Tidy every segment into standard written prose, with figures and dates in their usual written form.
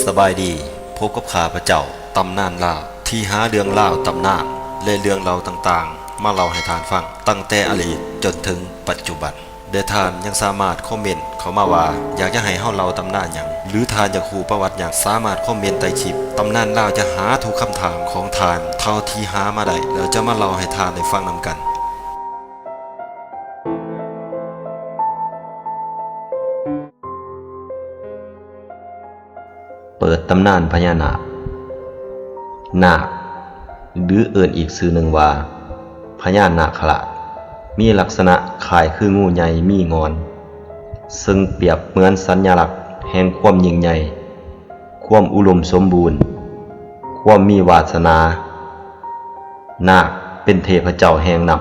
สบายดีพบกับข้าพเจ้าตำนานลาวที่หาเรื่องเล่าตำนานและเรื่องเล่าต่างๆมาเล่าให้ทานฟังตั้งแต่อดีตจนถึงปัจจุบันเดยวทานยังสามารถคอมเมนต์เข้ามาว่าอยากจะให้เฮาเล่าตำนานหยังหรือทานอยากรู้ประวัติหยังสามารถคอมเมนต์ใต้คลิปตำนานลาวจะหาทุกคำถามของทานเท่าที่หามาได้แล้วจะมาเล่าให้ทานได้ฟังนำกันเปิดตำนานพญานาคนาคหรือเอิ้นอีกชื่อหนึ่งว่าพญานาคราชมีลักษณะคล้ายคืองูใหญ่มีงอนซึ่งเปรียบเหมือนสัญลักษณ์แห่งความยิ่งใหญ่ความอุดมสมบูรณ์ความมีวาสนานาคเป็นเทพเจ้าแห่งน้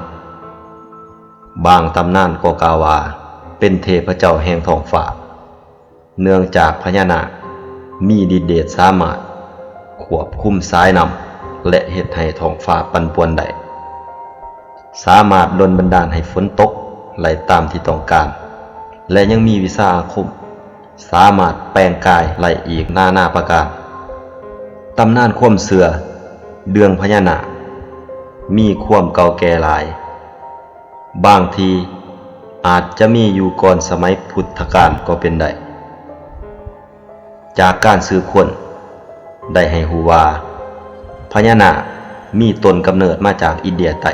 ำบางตำนานก็กล่าวว่าเป็นเทพเจ้าแห่งท้องฟ้าเนื่องจากพญานาคมีฤทธิ์เดชสามารถควบคุมสายน้ำและเฮ็ดให้ท้องฟ้าปั่นป่วนได้สามารถดลบันดาลให้ฝนตกไหลตามที่ต้องการและยังมีวิชาอาคมสามารถแปลงกายไหลอีกนาประการตำนานความเชื่อเรื่องพญานาคมีความเก่าแก่หลายบางทีอาจจะมีอยู่ก่อนสมัยพุทธกาลก็เป็นได้จากการสืบค้นได้ให้รู้ว่าพญานาคมีต้นกำเนิดมาจากอินเดียใต้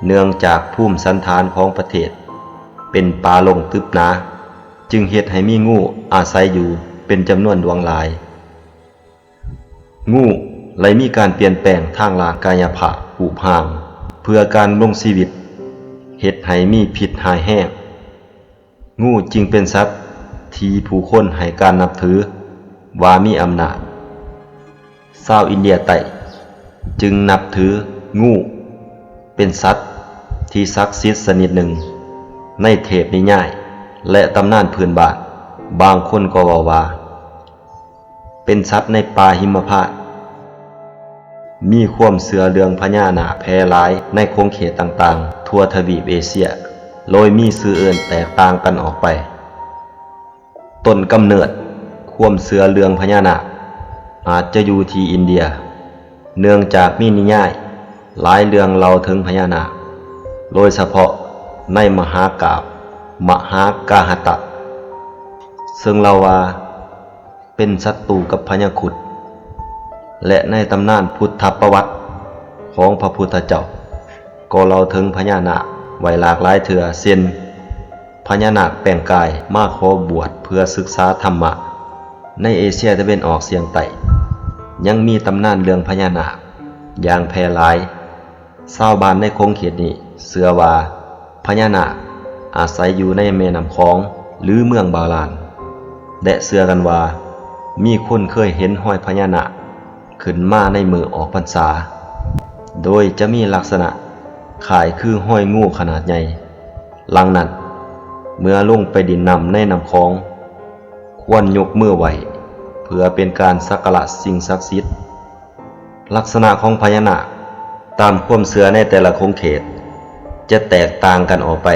เนื่องจากภูมิสันฐานของประเทศเป็นป่าลงทึบหนาจึงเฮ็ดให้มีงูอาศัยอยู่เป็นจำนวนดวงหลายงูเลยมีการเปลี่ยนแปลงทางร่างกายภาพผุพังเพื่อการดำรงชีวิตเฮ็ดให้มีพิษหายแห้งงูจึงเป็นสัตว์ที่ผู้คนให้การนับถือว่ามีอำนาจชาวอินเดียใต้จึงนับถืองูเป็นสัตว์ที่ศักดิ์สิทธิ์ชนิดหนึ่งในเทพนิยายและตำนานพื้นบ้านบางคนก็ว่าเป็นสัตว์ในป่าหิมพานต์มีความเชื่อเรื่องพญานาคแพร่หลายในคงเขตต่างๆทั่วทวีปเอเชียโดยมีชื่ออื่นแตกต่างกันออกไปต้นกำเนิดความเชื่อเรื่องพญานาคอาจจะอยู่ที่อินเดียเนื่องจากมีนิยายหลายเรื่องเล่าถึงพญานาคโดยเฉพาะในมหากาพย์มหากาหตะซึ่งเล่าว่าเป็นศัตรูกับพญาครุฑและในตำนานพุทธประวัติของพระพุทธเจ้าก็เล่าถึงพญานาคไว้หลากหลายเทื่อเช่นพญานาคแปลงกายมาขอบวชเพื่อศึกษาธรรมะในเอเชียตะวันออกเฉียงใต้ยังมีตำนานเรื่องพญานาคอย่างแพร่หลายชาวบ้านในคงเขตนี้เชื่อว่าพญานาคอาศัยอยู่ในแม่น้ำคองหรือเมืองบาลานและเชื่อกันว่ามีคนเคยเห็นห้อยพญานาคขึ้นมาในมือออกพรรษาโดยจะมีลักษณะคล้ายคือห้อยงูขนาดใหญ่หลังนั้นเมื่อลงไปดินน้ำในน้ำคลองควรยกมือไหวเพื่อเป็นการสักการะสิ่งศักดิ์สิทธิ์ลักษณะของพญานาคตามความเชื่อในแต่ละคงเขตจะแตกต่างกันออกไป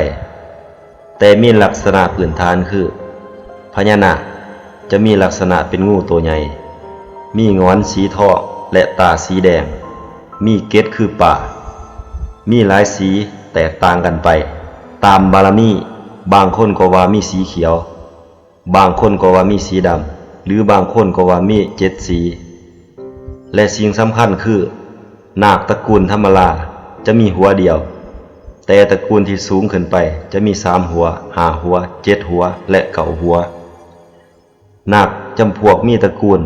แต่มีลักษณะพื้นฐานคือพญานาคจะมีลักษณะเป็นงูตัวใหญ่มีงอนสีทองและตาสีแดงมีเกศคือป่ามีหลายสีแตกต่างกันไปตามบารมีบางคนก็ว่ามีสีเขียวบางคนก็ว่ามีสีดำหรือบางคนก็ว่ามี7สีและสิ่งสำคัญคือนาคตระกูลธรรมราจะมีหัวเดียวแต่ตระกูลที่สูงขึ้นไปจะมี3หัว5หัว7หัวและ9หัวนาคจำพวกมีตระกูล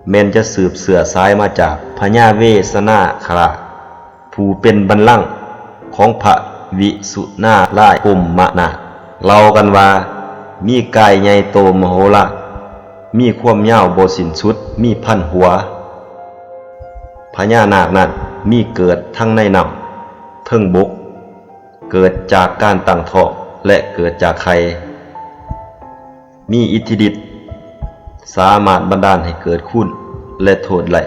แม้นจะสืบเสือสายมาจากพญาเวสนาคราชผู้เป็นบัลลังก์ของพระวิสุนาราชกุมมนาถเล่ากันว่ามีกายใหญ่โตมโหฬารมีความยาวบ่สิ้นสุดมี1,000หัวพญานาคนั้นมีเกิดทั้งในน้ำเทิงบกเกิดจากการตั้งท้องและเกิดจากไข่มีอิทธิฤทธิ์สามารถบันดาลให้เกิดคุณและโทษไหล